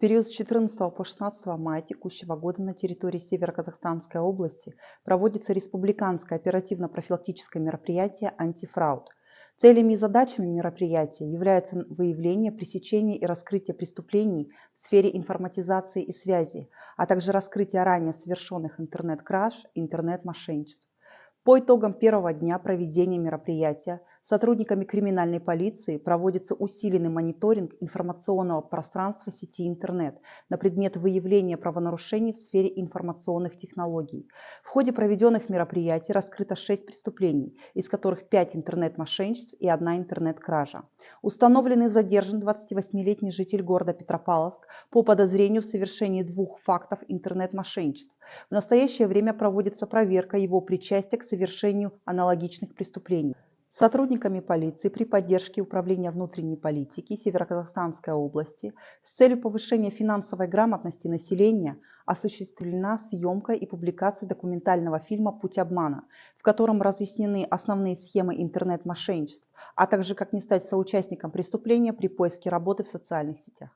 период с 14 по 16 мая текущего года на территории Северо-Казахстанской области проводится республиканское оперативно-профилактическое мероприятие «Антифрауд». Целями и задачами мероприятия являются выявление, пресечение и раскрытие преступлений в сфере информатизации и связи, а также раскрытие ранее совершенных интернет-краж и интернет-мошенничеств. По итогам первого дня проведения мероприятия сотрудниками криминальной полиции проводится усиленный мониторинг информационного пространства сети интернет на предмет выявления правонарушений в сфере информационных технологий. В ходе проведенных мероприятий раскрыто 6 преступлений, из которых 5 интернет-мошенничеств и 1 интернет-кража. Установлен и задержан 28-летний житель города Петропавловск по подозрению в совершении 2 фактов интернет-мошенничеств. В настоящее время проводится проверка его причастия к совершению аналогичных преступлений. Сотрудниками полиции при поддержке Управления внутренней политики Северо-Казахстанской области с целью повышения финансовой грамотности населения осуществлена съемка и публикация документального фильма «Путь обмана», в котором разъяснены основные схемы интернет-мошенничеств, а также как не стать соучастником преступления при поиске работы в социальных сетях.